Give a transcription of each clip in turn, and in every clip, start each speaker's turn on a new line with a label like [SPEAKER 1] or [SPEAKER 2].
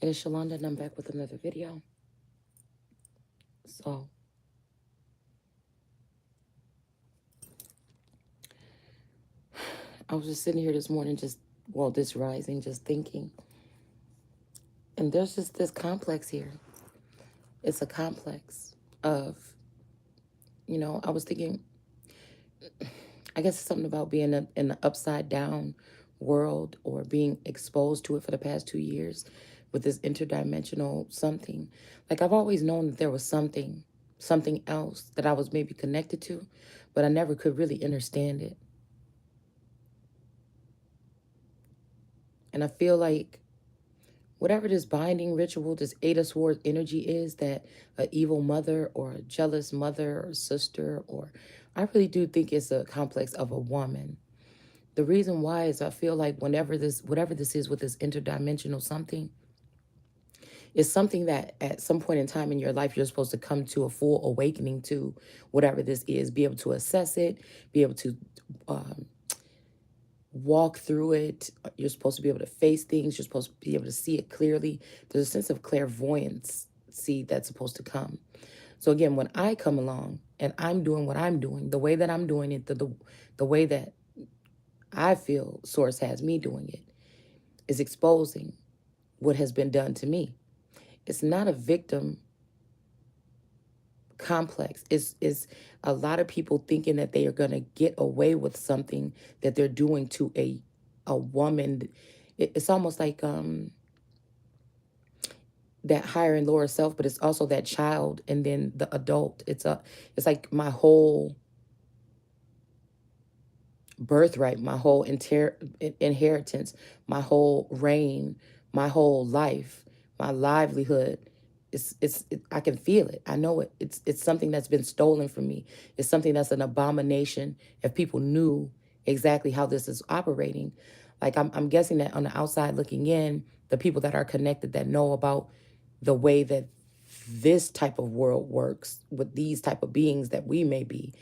[SPEAKER 1] It is Shalonda, and I'm back with another video. So, I was just sitting here this morning, this rising, just thinking. And there's just this complex here. It's a complex of, I was thinking, I guess it's something about being in the upside down world or being exposed to it for the past 2 years with this interdimensional something. Like, I've always known that there was something else that I was maybe connected to, but I never could really understand it. And I feel like whatever this binding ritual, this Eight of Swords energy is, that a evil mother or a jealous mother or sister, or I really do think it's a complex of a woman. The reason why is I feel like whatever this is with this interdimensional something, is something that at some point in time in your life, you're supposed to come to a full awakening to whatever this is, be able to assess it, be able to um, walk through it. You're supposed to be able to face things. You're supposed to be able to see it clearly. There's a sense of clairvoyance, see, that's supposed to come. So again, when I come along and I'm doing what I'm doing, the way that I'm doing it, the way that I feel Source has me doing it, is exposing what has been done to me. It's not a victim complex. It's a lot of people thinking that they are going to get away with something that they're doing to a woman. It's almost like that higher and lower self, but it's also that child and then the adult. It's like my whole birthright, my whole inheritance, my whole reign, my whole life, my livelihood. I can feel it. I know it. It's something that's been stolen from me. It's something that's an abomination. If people knew exactly how this is operating, like I'm guessing that on the outside looking in, the people that are connected that know about the way that this type of world works with these type of beings that we may be,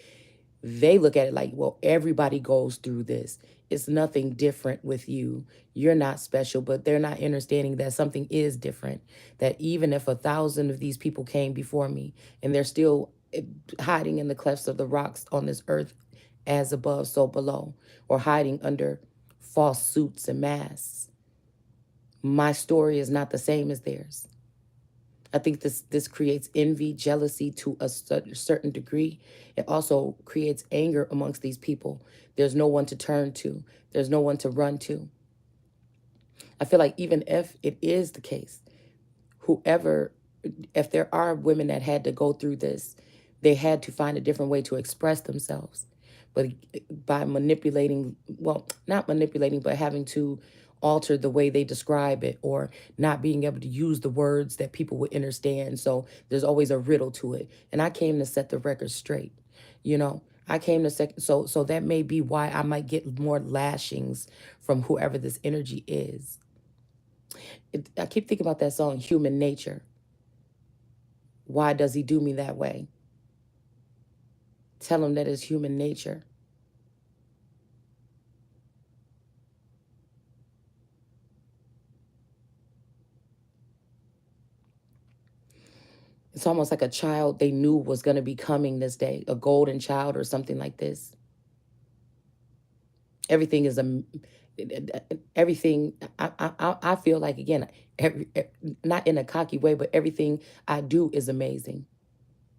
[SPEAKER 1] they look at it like, well, everybody goes through this. It's nothing different with you. You're not special, but they're not understanding that something is different. That even if 1,000 of these people came before me and they're still hiding in the clefts of the rocks on this earth, as above, so below, or hiding under false suits and masks, my story is not the same as theirs. I think this creates envy, jealousy to a certain degree. It also creates anger amongst these people. There's no one to turn to. There's no one to run to. I feel like even if it is the case, whoever, if there are women that had to go through this, they had to find a different way to express themselves. But by manipulating, well, not manipulating, but having to alter the way they describe it, or not being able to use the words that people would understand. So there's always a riddle to it. And I came to set the record straight. You know, I came to so that may be why I might get more lashings from whoever this energy is. I keep thinking about that song, Human Nature. Why does he do me that way? Tell him that it's human nature. It's almost like a child they knew was going to be coming this day, a golden child or something like this. Everything is everything. I feel like, again, not in a cocky way, but everything I do is amazing.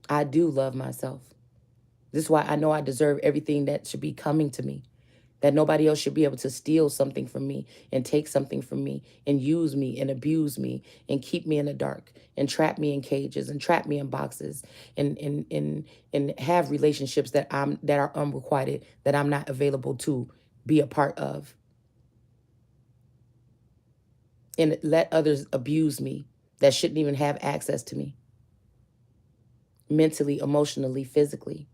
[SPEAKER 1] I do love myself. This is why I know I deserve everything that should be coming to me. That nobody else should be able to steal something from me and take something from me and use me and abuse me and keep me in the dark and trap me in cages and trap me in boxes and have relationships that are unrequited, that I'm not available to be a part of, and let others abuse me that shouldn't even have access to me mentally, emotionally, physically.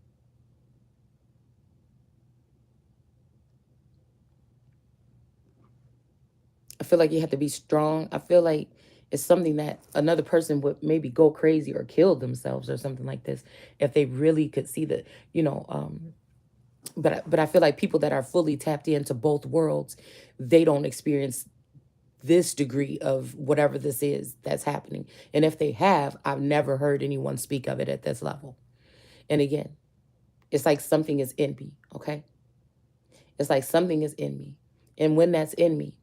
[SPEAKER 1] I feel like you have to be strong. I feel like it's something that another person would maybe go crazy or kill themselves or something like this if they really could see the, you know, but I feel like people that are fully tapped into both worlds, they don't experience this degree of whatever this is that's happening. And if they have, I've never heard anyone speak of it at this level. And again, it's like something is in me, okay? It's like something is in me. And when that's in me,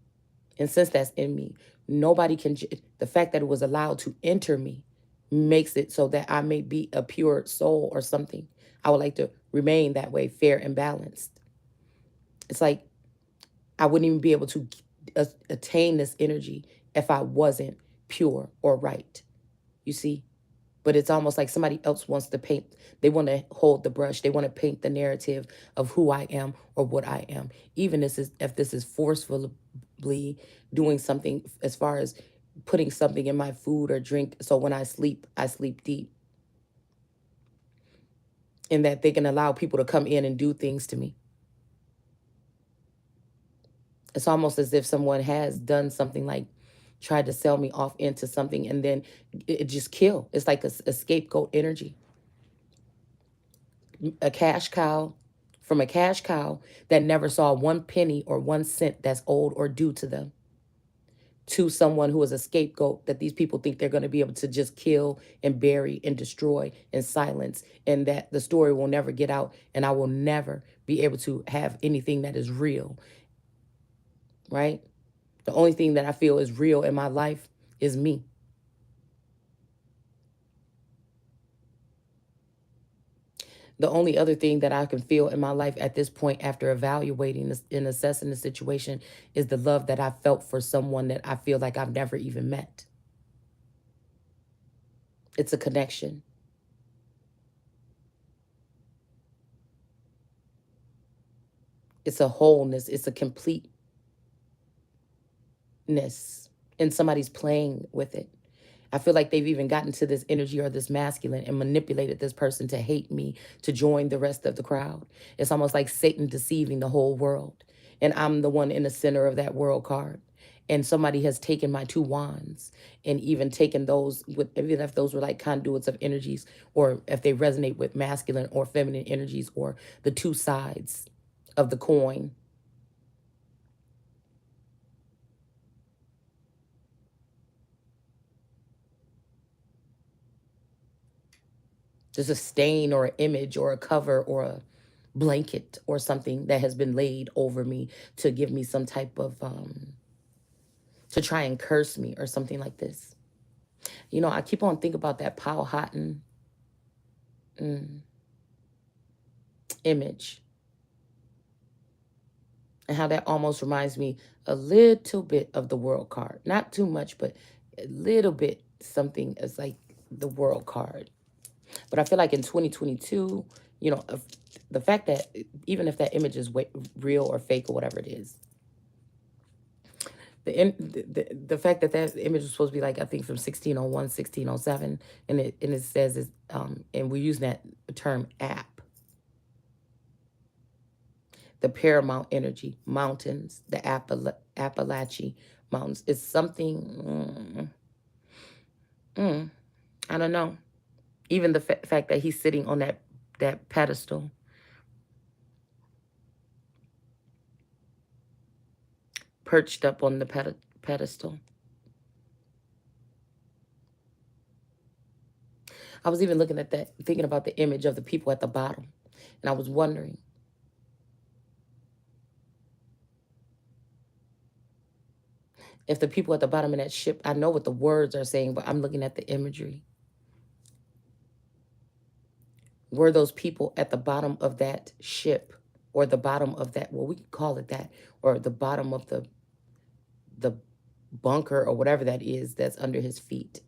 [SPEAKER 1] and since that's in me, nobody can, the fact that it was allowed to enter me makes it so that I may be a pure soul or something. I would like to remain that way, fair and balanced. It's like I wouldn't even be able to attain this energy if I wasn't pure or right. You see? But it's almost like somebody else wants to paint. They want to hold the brush. They want to paint the narrative of who I am or what I am. Even if this is forcefully doing something as far as putting something in my food or drink. So when I sleep deep. And that they can allow people to come in and do things to me. It's almost as if someone has done something like tried to sell me off into something and then it just kill. It's like a scapegoat energy. A cash cow, from a cash cow that never saw 1 penny or 1 cent that's owed or due to them, to someone who is a scapegoat that these people think they're going to be able to just kill and bury and destroy and silence, and that the story will never get out and I will never be able to have anything that is real, right? The only thing that I feel is real in my life is me. The only other thing that I can feel in my life at this point, after evaluating this and assessing the situation, is the love that I felt for someone that I feel like I've never even met. It's a connection. It's a wholeness. It's a completeness. And somebody's playing with it. I feel like they've even gotten to this energy or this masculine and manipulated this person to hate me, to join the rest of the crowd. It's almost like Satan deceiving the whole world. And I'm the one in the center of that world card. And somebody has taken my 2 wands and even taken those, with, even if those were like conduits of energies, or if they resonate with masculine or feminine energies, or the two sides of the coin. There's a stain or an image or a cover or a blanket or something that has been laid over me to give me some type of, to try and curse me or something like this. You know, I keep on thinking about that Powhatan image and how that almost reminds me a little bit of the world card. Not too much, but a little bit something as like the world card. But I feel like in 2022, you know, the fact that even if that image is real or fake or whatever it is, the fact that that image was supposed to be like, I think from 1601, 1607, and it says it's, and we're using that term app, the paramount energy mountains, the Appalachian mountains. It's something. I don't know. Even the fact that he's sitting on that pedestal, perched up on the pedestal. I was even looking at that, thinking about the image of the people at the bottom, and I was wondering, if the people at the bottom of that ship, I know what the words are saying, but I'm looking at the imagery. Were those people at the bottom of that ship, or the bottom of that, well, we can call it that, or the bottom of the bunker or whatever that is that's under his feet?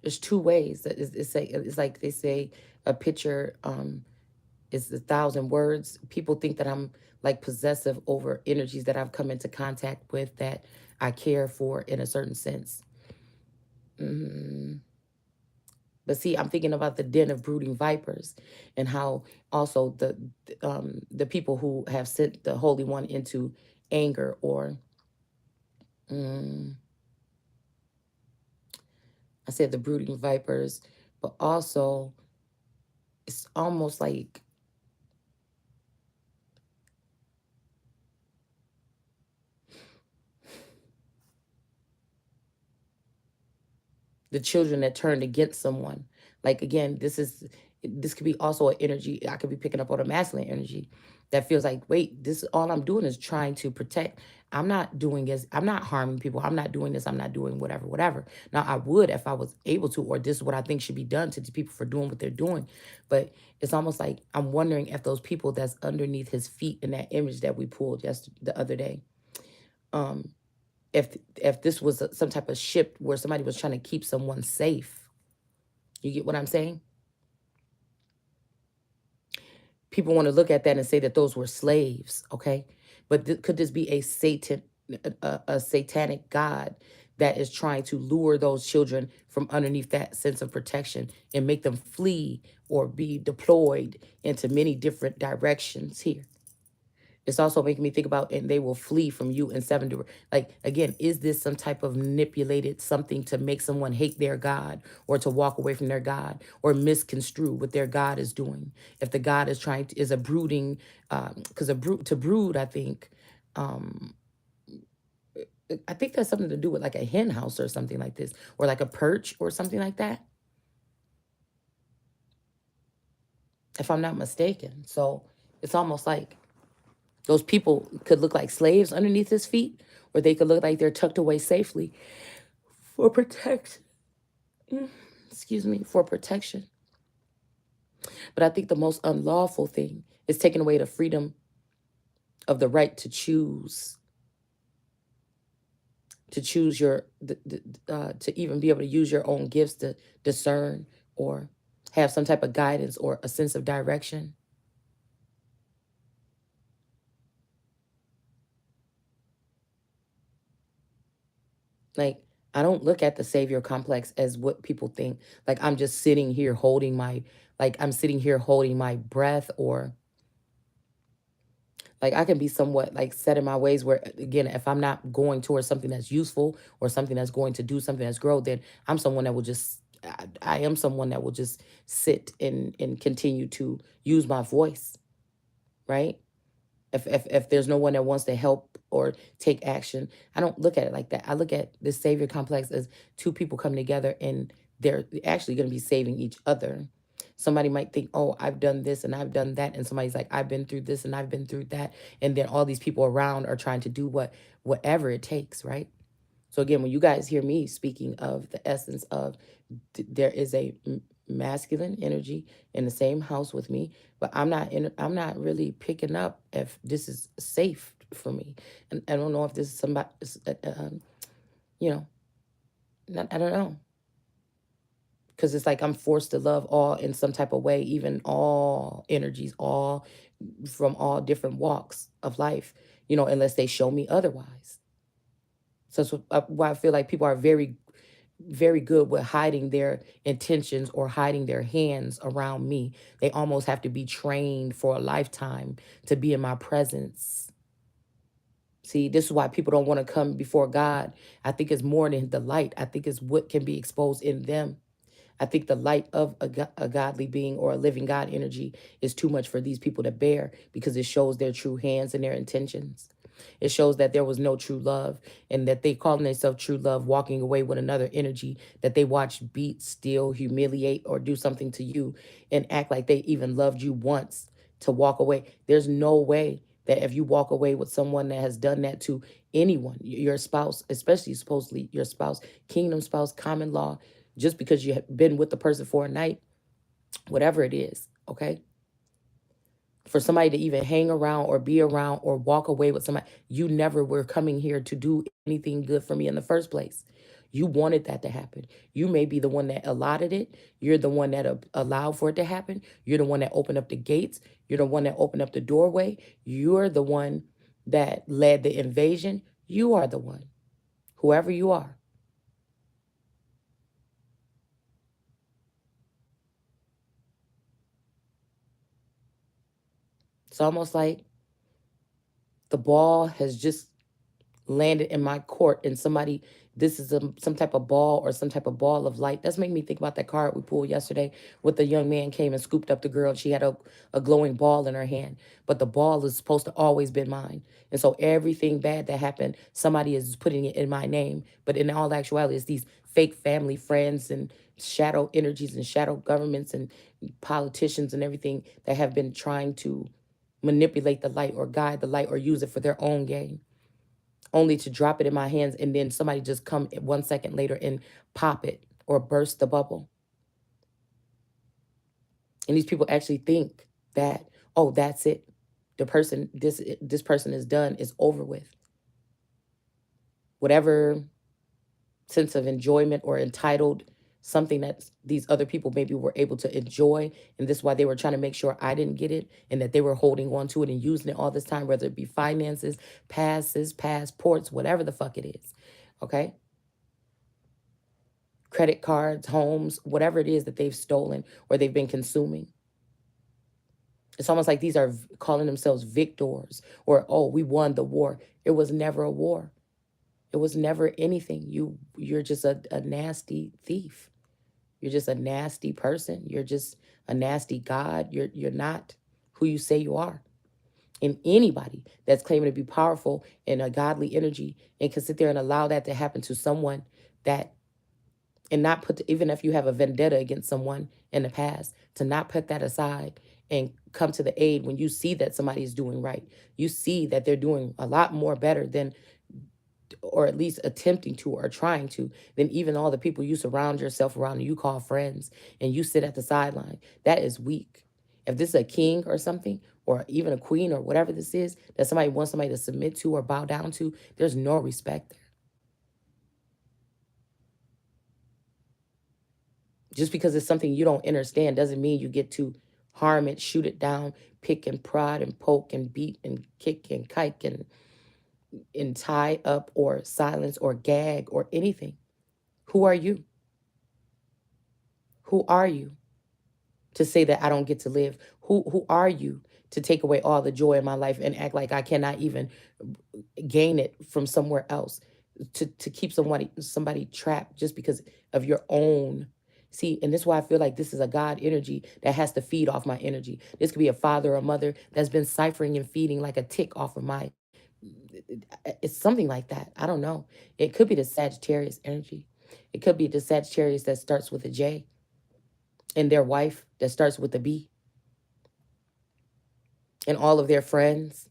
[SPEAKER 1] There's two ways. It's like they say, a picture is 1,000 words. People think that I'm like possessive over energies that I've come into contact with that I care for in a certain sense. But see, I'm thinking about the den of brooding vipers, and how also the people who have sent the Holy One into anger, or I said the brooding vipers, but also it's almost like the children that turned against someone. Like again, this could be also an energy. I could be picking up on a masculine energy that feels like, wait, this all I'm doing is trying to protect. I'm not harming people. I'm not doing this. I'm not doing whatever, whatever. Now I would if I was able to, or this is what I think should be done to the people for doing what they're doing. But it's almost like I'm wondering if those people that's underneath his feet in that image that we pulled yesterday, the other day, um, if this was some type of ship where somebody was trying to keep someone safe. You get what I'm saying? People want to look at that and say that those were slaves, okay? But could this be a satanic god that is trying to lure those children from underneath that sense of protection and make them flee or be deployed into many different directions here? It's also making me think about, and they will flee from you in seven. Like, again, is this some type of manipulated something to make someone hate their God or to walk away from their God or misconstrue what their God is doing? If the God is is a brooding, because to brood, um, I think that's something to do with like a hen house or something like this, or like a perch or something like that, if I'm not mistaken. So it's almost like those people could look like slaves underneath his feet, or they could look like they're tucked away safely for protection. Excuse me, for protection. But I think the most unlawful thing is taking away the freedom of the right to choose to even be able to use your own gifts to discern or have some type of guidance or a sense of direction. Like, I don't look at the savior complex as what people think. Like, I'm just sitting here I'm sitting here holding my breath, or like I can be somewhat like set in my ways where, again, if I'm not going towards something that's useful or something that's going to do something that's grow, then I'm someone that will just, I am someone that will just sit and continue to use my voice, right? If there's no one that wants to help or take action, I don't look at it like that. I look at the savior complex as two people coming together and they're actually going to be saving each other. Somebody might think, oh, I've done this and I've done that. And somebody's like, I've been through this and I've been through that. And then all these people around are trying to do whatever it takes, right? So again, when you guys hear me speaking of the essence of there is a masculine energy in the same house with me, but I'm not really picking up if this is safe for me, and I don't know if this is somebody, you know, I don't know, because it's like I'm forced to love all in some type of way, even all energies, all from all different walks of life, unless they show me otherwise. So that's why I feel like people are very good with hiding their intentions or hiding their hands around me. They almost have to be trained for a lifetime to be in my presence. See, this is why people don't want to come before God. I think it's more than the light. I think it's what can be exposed in them. I think the light of a godly being or a living God energy is too much for these people to bear because it shows their true hands and their intentions. It shows that there was no true love and that they calling themselves true love, walking away with another energy that they watched beat, steal, humiliate, or do something to you and act like they even loved you once to walk away. There's no way that if you walk away with someone that has done that to anyone, your spouse, especially supposedly your spouse, kingdom spouse, common law, just because you have been with the person for a night, whatever it is, okay? For somebody to even hang around or be around or walk away with somebody, you never were coming here to do anything good for me in the first place. You wanted that to happen. You may be the one that allotted it. You're the one that allowed for it to happen. You're the one that opened up the gates. You're the one that opened up the doorway. You're the one that led the invasion. You are the one, whoever you are. It's almost like the ball has just landed in my court and somebody, this is some type of ball or some type of ball of light. That's making me think about that card we pulled yesterday with the young man came and scooped up the girl. She had a glowing ball in her hand, but the ball is supposed to always been mine. And so everything bad that happened, somebody is putting it in my name. But in all actuality, it's these fake family friends and shadow energies and shadow governments and politicians and everything that have been trying to manipulate the light or guide the light or use it for their own gain, only to drop it in my hands and then somebody just come 1 second later and pop it or burst the bubble. And these people actually think that, oh, that's it. The person, this person is done, is over with. Whatever sense of enjoyment or entitled something that these other people maybe were able to enjoy, and this is why they were trying to make sure I didn't get it, and that they were holding on to it and using it all this time, whether it be finances, passes, passports, whatever the fuck it is. Okay, credit cards, homes, whatever it is that they've stolen or they've been consuming. It's almost like these are calling themselves victors, or, oh, we won the war. It was never a war. It was never anything. You're just a nasty thief. You're just a nasty person. You're just a nasty God. You're not who you say you are. And anybody that's claiming to be powerful in a godly energy and can sit there and allow that to happen to someone that, and not put, even if you have a vendetta against someone in the past, to not put that aside and come to the aid when you see that somebody is doing right. You see that they're doing a lot more better than, or at least attempting to or trying to, than even all the people you surround yourself around and you call friends, and you sit at the sideline. That is weak. If this is a king or something, or even a queen or whatever this is, that somebody wants somebody to submit to or bow down to, there's no respect there. Just because it's something you don't understand doesn't mean you get to harm it, shoot it down, pick and prod and poke and beat and kick and kike and tie up or silence or gag or anything. Who are you? Who are you to say that I don't get to live? Who are you to take away all the joy in my life and act like I cannot even gain it from somewhere else? To keep somebody trapped just because of your own. See, and this is why I feel like this is a God energy that has to feed off my energy. This could be a father or mother that's been ciphering and feeding like a tick off of my, it's something like that. I don't know. It could be the Sagittarius energy. It could be the Sagittarius that starts with a J, and their wife that starts with a B, and all of their friends.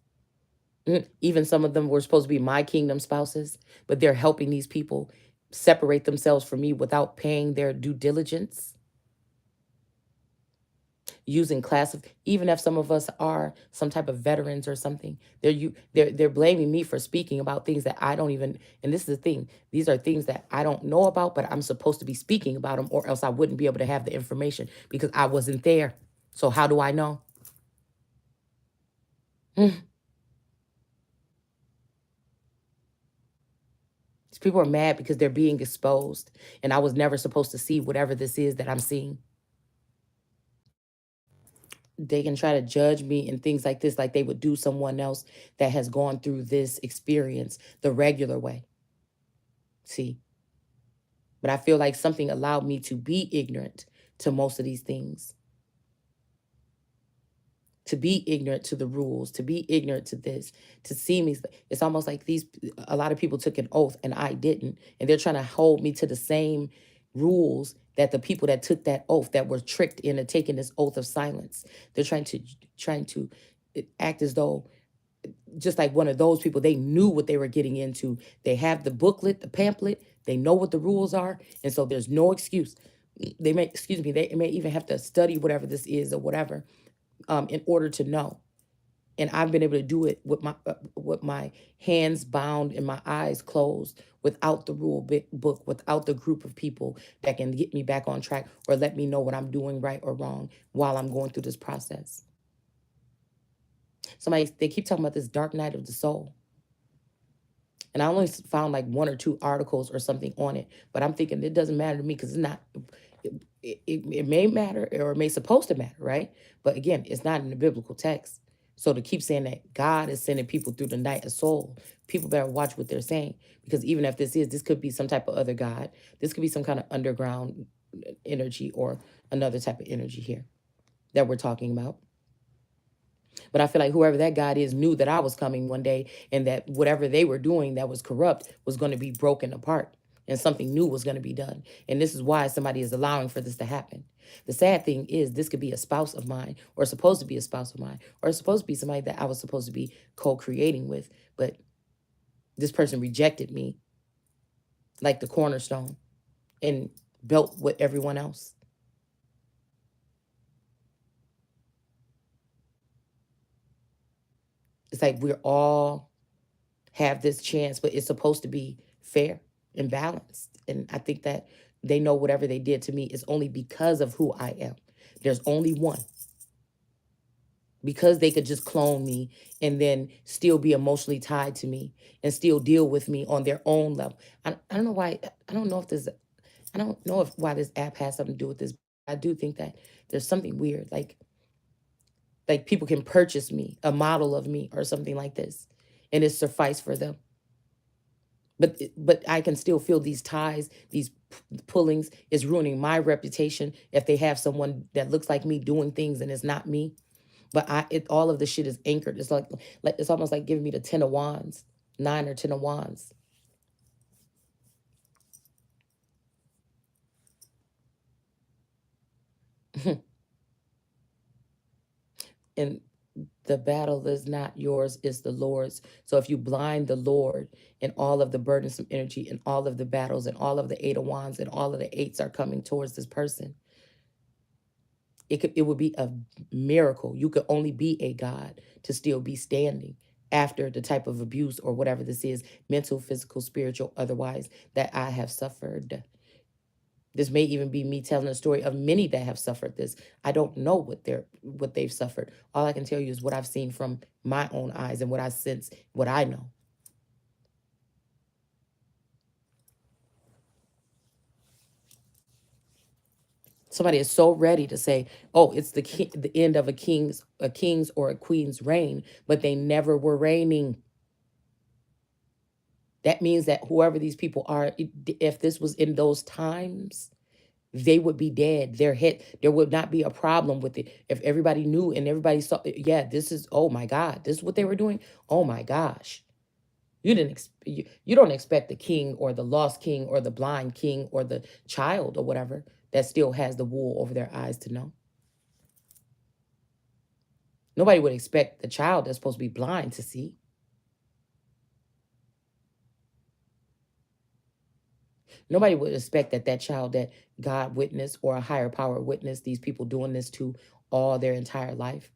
[SPEAKER 1] Even some of them were supposed to be my kingdom spouses, but they're helping these people separate themselves from me without paying their due diligence, using even if some of us are some type of veterans or something, they're blaming me for speaking about things that I don't even, and this is the thing, these are things that I don't know about, but I'm supposed to be speaking about them, or else I wouldn't be able to have the information because I wasn't there. So how do I know? These people are mad because they're being exposed, and I was never supposed to see whatever this is that I'm seeing. They can try to judge me and things like this, like they would do someone else that has gone through this experience the regular way. See, but I feel like something allowed me to be ignorant to most of these things, to be ignorant to the rules, to be ignorant to this, to see me. It's almost like a lot of people took an oath and I didn't. And they're trying to hold me to the same rules that the people that took that oath, that were tricked into taking this oath of silence. They're trying to act as though, just like one of those people, they knew what they were getting into. They have the booklet, the pamphlet, they know what the rules are. And so there's no excuse. They may, excuse me, they may even have to study whatever this is or whatever, in order to know. And I've been able to do it with my hands bound and my eyes closed, without the book, without the group of people that can get me back on track or let me know what I'm doing right or wrong while I'm going through this process. They keep talking about this dark night of the soul. And I only found like 1 or 2 articles or something on it, but I'm thinking it doesn't matter to me because it's not, it may matter, or it may supposed to matter, right? But again, it's not in the biblical text. So to keep saying that God is sending people through the night of soul, people better watch what they're saying. Because even if this could be some type of other God. This could be some kind of underground energy or another type of energy here that we're talking about. But I feel like whoever that God is knew that I was coming one day and that whatever they were doing that was corrupt was going to be broken apart and something new was going to be done. And this is why somebody is allowing for this to happen. The sad thing is this could be a spouse of mine or supposed to be a spouse of mine or supposed to be somebody that I was supposed to be co-creating with. But this person rejected me like the cornerstone and built with everyone else. It's like we're all have this chance, but it's supposed to be fair and balanced. And I think that they know whatever they did to me is only because of who I am. There's only one. Because they could just clone me and then still be emotionally tied to me and still deal with me on their own level. I don't know why. I don't know if this. I don't know if why this app has something to do with this. I do think that there's something weird. Like people can purchase me, a model of me or something like this, and it suffice for them. But I can still feel these ties, these pullings is ruining my reputation if they have someone that looks like me doing things and it's not me. But all of the shit is anchored. It's like it's almost like giving me the 10 of wands, 9 or 10 of wands. And the battle is not yours, it's the Lord's. So if you blind the Lord and all of the burdensome energy and all of the battles and all of the 8 of wands and all of the 8s are coming towards this person, it would be a miracle. You could only be a God to still be standing after the type of abuse or whatever this is, mental, physical, spiritual, otherwise, that I have suffered. This may even be me telling a story of many that have suffered this. I don't know what they've suffered. All I can tell you is what I've seen from my own eyes and what I sense, what I know. Somebody is so ready to say, "Oh, it's the end of a king's or a queen's reign," but they never were reigning. That means that whoever these people are, if this was in those times, they would be dead. There would not be a problem with it. If everybody knew and everybody saw, yeah, this is, oh my God, this is what they were doing. Oh my gosh. You don't expect the king or the lost king or the blind king or the child or whatever that still has the wool over their eyes to know. Nobody would expect the child that's supposed to be blind to see. Nobody would expect that child that God witnessed or a higher power witnessed these people doing this to all their entire life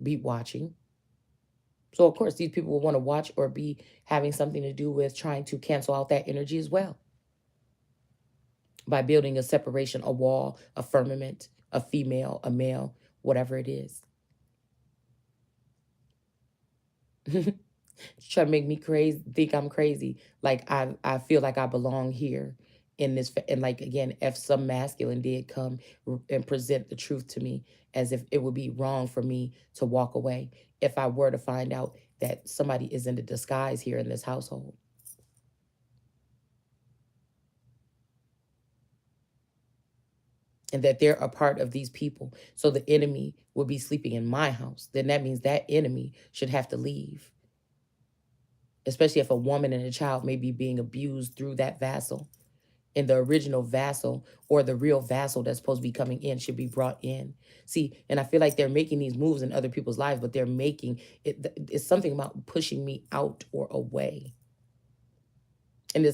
[SPEAKER 1] be watching. So of course these people will want to watch or be having something to do with trying to cancel out that energy as well by building a separation, a wall, a firmament, a female, a male, whatever it is. Try to make me crazy, think I'm crazy. Like I feel like I belong here in this, and like again, if some masculine did come and present the truth to me, as if it would be wrong for me to walk away if I were to find out that somebody is in a disguise here in this household. And that they're a part of these people. So the enemy will be sleeping in my house. Then that means that enemy should have to leave. Especially if a woman and a child may be being abused through that vassal. And the original vassal or the real vassal that's supposed to be coming in should be brought in. See, and I feel like they're making these moves in other people's lives, but they're making it, it's something about pushing me out or away. And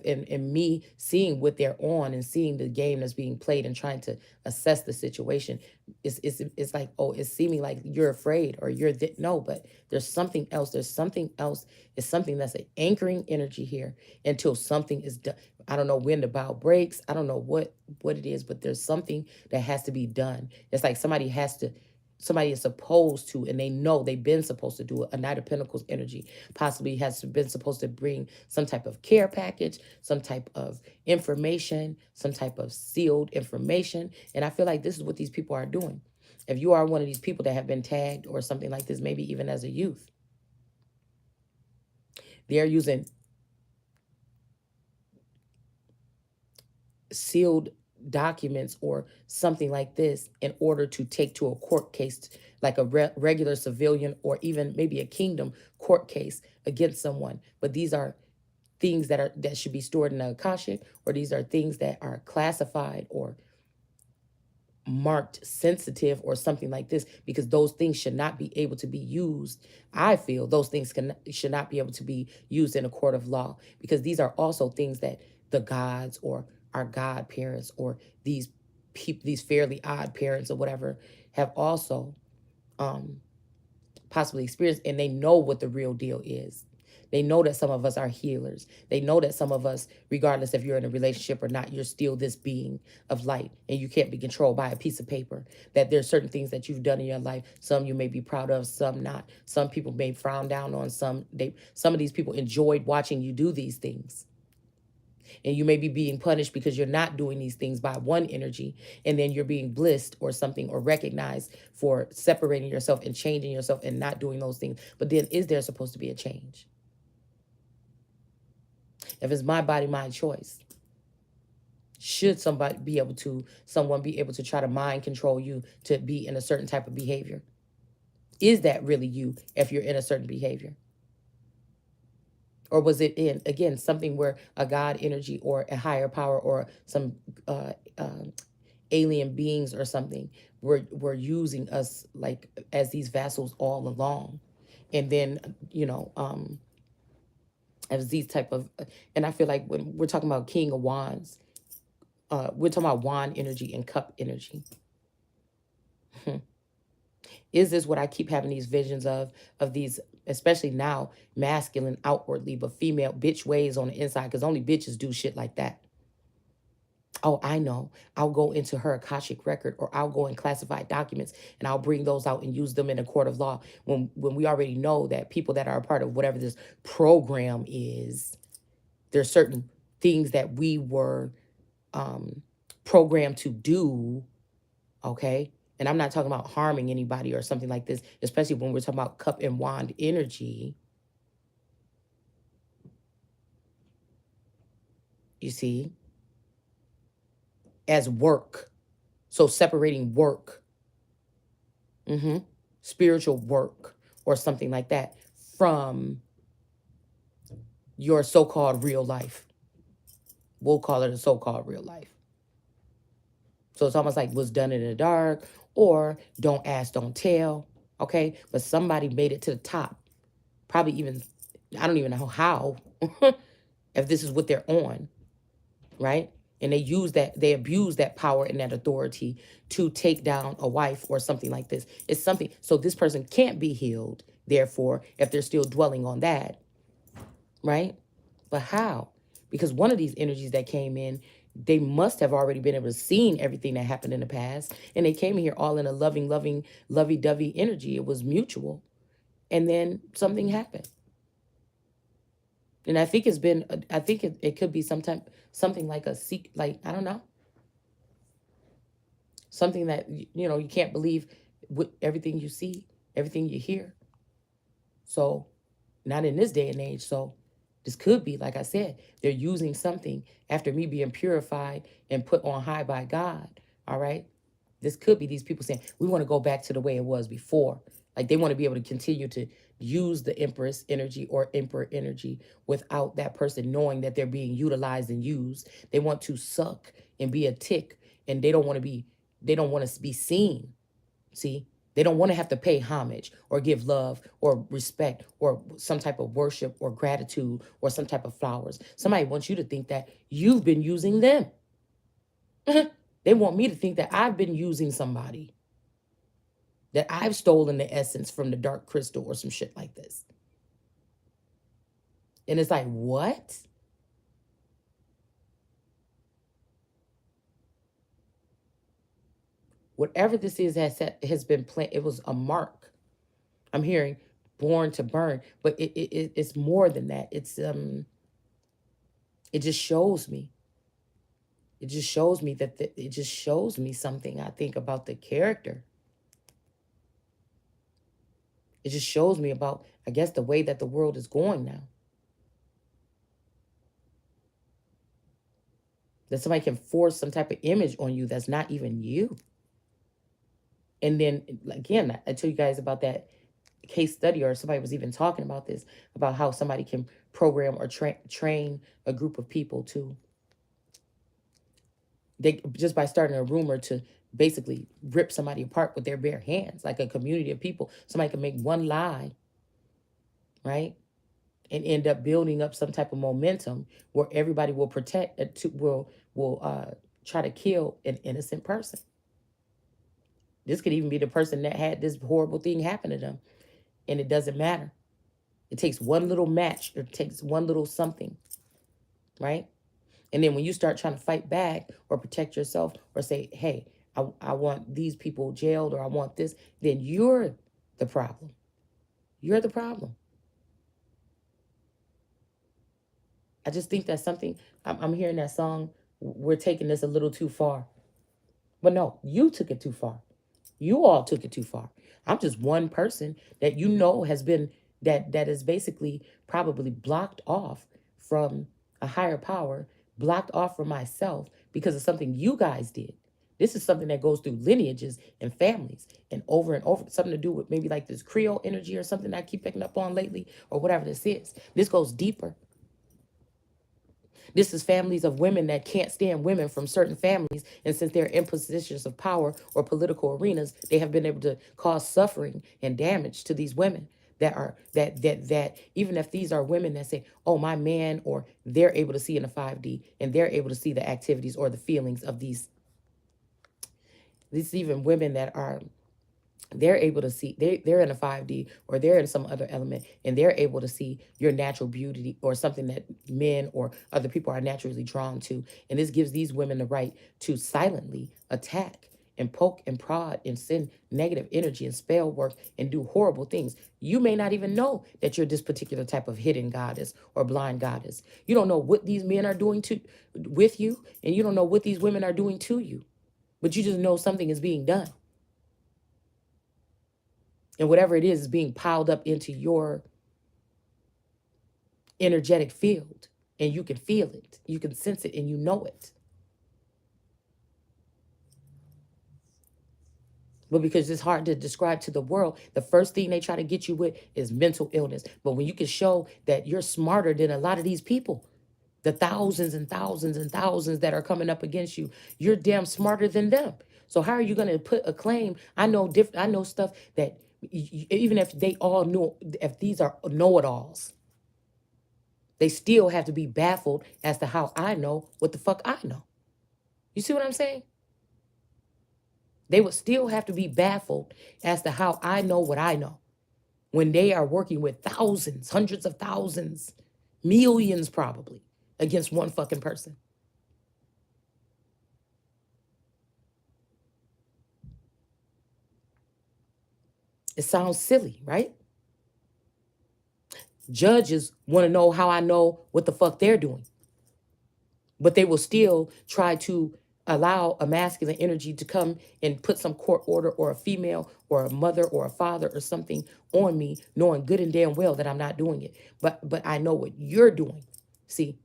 [SPEAKER 1] and me seeing what they're on and seeing the game that's being played and trying to assess the situation, it's like, oh, it's seeming like you're afraid or no, but there's something else. There's something else. It's something that's an anchoring energy here until something is done. I don't know when the bow breaks. I don't know what it is, but there's something that has to be done. It's like somebody is supposed to, and they know they've been supposed to do it. A Knight of Pentacles energy possibly has been supposed to bring some type of care package, some type of information, some type of sealed information. And I feel like this is what these people are doing. If you are one of these people that have been tagged or something like this, maybe even as a youth, they're using sealed documents or something like this in order to take to a court case, like a regular civilian or even maybe a kingdom court case against someone. But these are things that should be stored in the Akashic, or these are things that are classified or marked sensitive or something like this, because those things should not be able to be used. I feel those things should not be able to be used in a court of law, because these are also things that the gods or our godparents or these people, these fairly odd parents or whatever, have also um possibly experienced, and they know what the real deal is. They know that some of us are healers. They know that some of us, regardless if you're in a relationship or not, you're still this being of light and you can't be controlled by a piece of paper. That there's certain things that you've done in your life. Some you may be proud of, some not. Some people may frown down on, some of these people enjoyed watching you do these things. And you may be being punished because you're not doing these things by one energy, and then you're being blissed or something or recognized for separating yourself and changing yourself and not doing those things. But then is there supposed to be a change? If it's my body, my choice, should someone be able to try to mind control you to be in a certain type of behavior? Is that really you if you're in a certain behavior? Or was it in, again, something where a God energy or a higher power or some uh, alien beings or something were using us like as these vassals all along? And then, as these type of, and I feel like when we're talking about King of Wands, we're talking about wand energy and cup energy. Is this what I keep having these visions of these, especially now, masculine outwardly, but female bitch ways on the inside? Because only bitches do shit like that. Oh, I know. I'll go into her Akashic record, or I'll go in classified documents and I'll bring those out and use them in a court of law. When we already know that people that are a part of whatever this program is, there's certain things that we were programmed to do, okay? And I'm not talking about harming anybody or something like this, especially when we're talking about cup and wand energy. You see, as work. So separating work, spiritual work or something like that, from your so-called real life. We'll call it a so-called real life. So it's almost like what's done in the dark, or don't ask, don't tell. Okay. But somebody made it to the top. Probably even, I don't even know how, if this is what they're on. Right. And they abuse that power and that authority to take down a wife or something like this. It's something. So this person can't be healed, therefore, if they're still dwelling on that. Right. But how? Because one of these energies that came in, they must have already been able to see everything that happened in the past. And they came in here all in a loving, lovey-dovey energy. It was mutual. And then something happened. And I think it could be something like like, I don't know. Something that, you can't believe with everything you see, everything you hear. So not in this day and age. So this could be, like I said, they're using something after me being purified and put on high by God. All right. This could be these people saying, we want to go back to the way it was before. Like they want to be able to continue to use the Empress energy or Emperor energy without that person knowing that they're being utilized and used. They want to suck and be a tick, and they don't want to be seen. See, they don't want to have to pay homage or give love or respect or some type of worship or gratitude or some type of flowers. Somebody wants you to think that you've been using them. They want me to think that I've been using somebody, that I've stolen the essence from the dark crystal or some shit like this. And it's like, what? Whatever this is has been planted. It was a mark. I'm hearing born to burn, but it's more than that. It just shows me. It just shows me it just shows me something, I think, about the character. It just shows me about, I guess, the way that the world is going now. That somebody can force some type of image on you that's not even you. And then again, I told you guys about that case study, or somebody was even talking about this, about how somebody can program or train a group of people to, they just by starting a rumor to basically rip somebody apart with their bare hands, like a community of people. Somebody can make one lie, right, and end up building up some type of momentum where everybody will protect, will try to kill an innocent person. This could even be the person that had this horrible thing happen to them, and it doesn't matter. It takes one little match, or it takes one little something, right? And then when you start trying to fight back or protect yourself or say, hey, I want these people jailed, or I want this, then you're the problem. You're the problem. I just think that's something, I'm hearing that song, we're taking this a little too far. But no, you took it too far. You all took it too far. I'm just one person that has been, that is basically probably blocked off from a higher power, blocked off from myself because of something you guys did. This is something that goes through lineages and families and over, something to do with maybe like this Creole energy or something that I keep picking up on lately, or whatever this is. This goes deeper. This is families of women that can't stand women from certain families. And since they're in positions of power or political arenas, they have been able to cause suffering and damage to these women that are, that even if these are women that say, oh, my man, or they're able to see in the 5D and they're able to see the activities or the feelings of these even women that are, they're able to see, they're in a 5D or they're in some other element, and they're able to see your natural beauty or something that men or other people are naturally drawn to. And this gives these women the right to silently attack and poke and prod and send negative energy and spell work and do horrible things. You may not even know that you're this particular type of hidden goddess or blind goddess. You don't know what these men are doing to with you, and you don't know what these women are doing to you, but you just know something is being done. And whatever it is being piled up into your energetic field. And you can feel it. You can sense it, and you know it. But because it's hard to describe to the world, the first thing they try to get you with is mental illness. But when you can show that you're smarter than a lot of these people, the thousands and thousands and thousands that are coming up against you, you're damn smarter than them. So how are you going to put a claim? I know stuff that even if they all know, if these are know-it-alls, they still have to be baffled as to how I know what the fuck I know. You see what I'm saying? They would still have to be baffled as to how I know what I know when they are working with thousands, hundreds of thousands, millions probably against one fucking person. It sounds silly, right? Judges want to know how I know what the fuck they're doing, but they will still try to allow a masculine energy to come and put some court order, or a female or a mother or a father or something on me, knowing good and damn well that I'm not doing it. But I know what you're doing. See,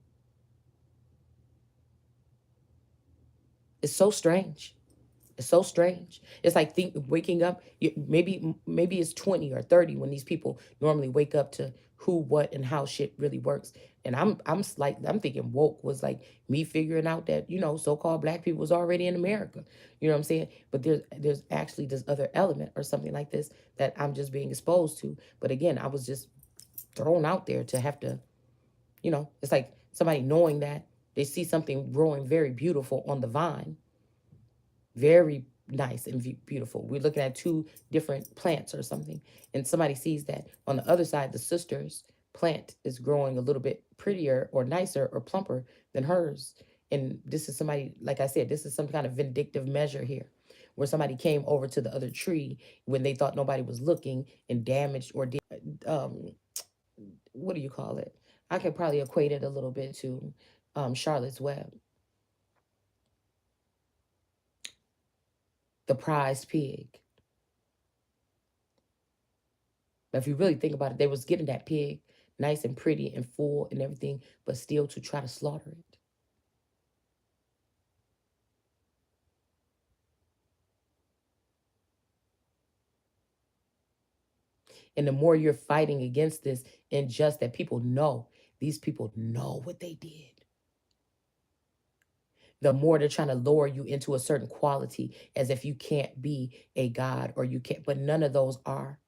[SPEAKER 1] it's so strange. It's so strange. It's like waking up. Maybe it's 20 or 30 when these people normally wake up to who, what, and how shit really works. And I'm thinking woke was like me figuring out that so-called black people was already in America. You know what I'm saying? But there's actually this other element or something like this that I'm just being exposed to. But again, I was just thrown out there to have to. It's like somebody knowing that they see something growing very beautiful on the vine, very nice and beautiful. We're looking at two different plants or something, and somebody sees that on the other side, the sister's plant is growing a little bit prettier or nicer or plumper than hers. And this is somebody, like I said, this is some kind of vindictive measure here, where somebody came over to the other tree when they thought nobody was looking and damaged or did, what do you call it? I could probably equate it a little bit to Charlotte's Web, the prized pig. But if you really think about it, they was getting that pig nice and pretty and full and everything, but still to try to slaughter it. And the more you're fighting against this injustice, that people know, these people know what they did, the more they're trying to lower you into a certain quality as if you can't be a god or you can't. But none of those are.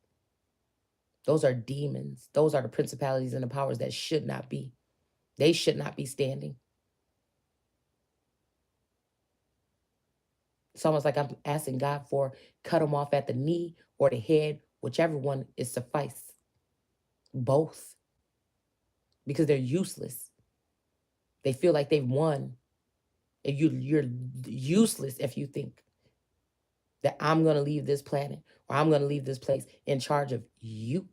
[SPEAKER 1] Those are demons. Those are the principalities and the powers that should not be. They should not be standing. It's almost like I'm asking God for cut them off at the knee or the head, whichever one is suffice. Both. Because they're useless. They feel like they've won. And you're useless if you think that I'm going to leave this planet or I'm going to leave this place in charge of you.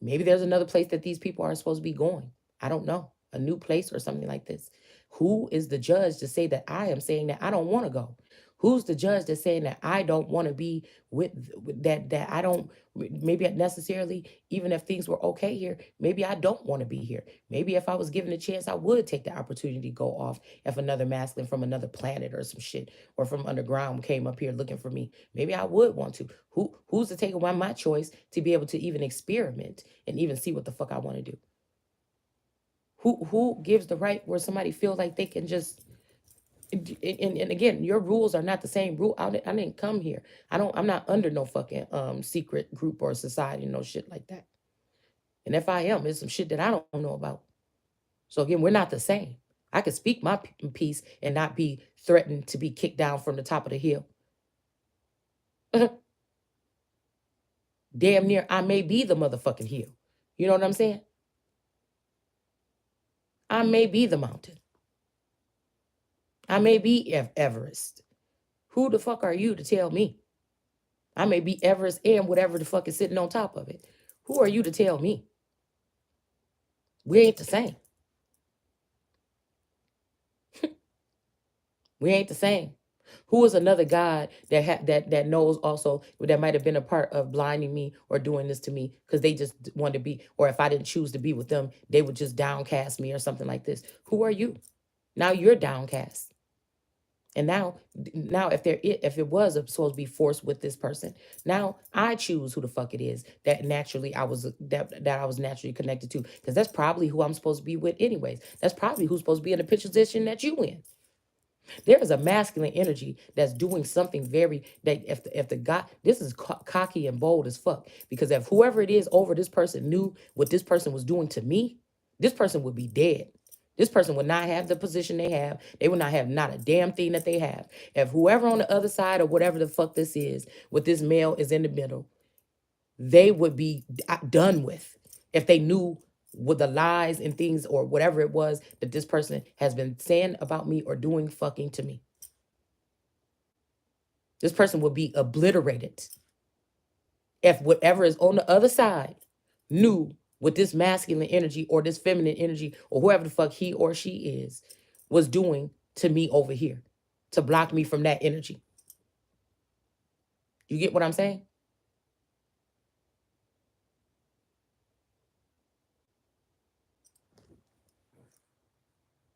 [SPEAKER 1] Maybe there's another place that these people are supposed to be going. I don't know. A new place or something like this. Who is the judge to say that I am saying that I don't want to go? Who's the judge that's saying that I don't want to be with that I don't maybe necessarily, even if things were okay here, maybe I don't want to be here. Maybe if I was given a chance, I would take the opportunity to go off if another masculine from another planet or some shit or from underground came up here looking for me. Maybe I would want to. Who's to take away my choice to be able to even experiment and even see what the fuck I want to do? Who gives the right where somebody feels like they can just and again, your rules are not the same rule. I didn't come here. I'm not under no fucking secret group or society, no shit like that. And if I am, it's some shit that I don't know about. So again, we're not the same. I could speak my piece and not be threatened to be kicked down from the top of the hill. Damn near, I may be the motherfucking hill. You know what I'm saying? I may be the mountain. I may be Everest. Who the fuck are you to tell me? I may be Everest and whatever the fuck is sitting on top of it. Who are you to tell me? We ain't the same. We ain't the same. Who is another God that knows also that might have been a part of blinding me or doing this to me because they just wanted to be, or if I didn't choose to be with them, they would just downcast me or something like this. Who are you? Now you're downcast. And now if it was supposed to be forced with this person, now I choose who the fuck it is that naturally I was naturally connected to, because that's probably who I'm supposed to be with anyways. That's probably who's supposed to be in the position that you in. There is a masculine energy that's doing something very, that if the guy, this is cocky and bold as fuck, because if whoever it is over this person knew what this person was doing to me, this person would be dead. This person would not have the position they have. They would not have not a damn thing that they have. If whoever on the other side or whatever the fuck this is, with this male is in the middle, they would be done with if they knew what the lies and things or whatever it was that this person has been saying about me or doing fucking to me. This person would be obliterated if whatever is on the other side knew what this masculine energy or this feminine energy or whoever the fuck he or she is was doing to me over here to block me from that energy. You get what I'm saying?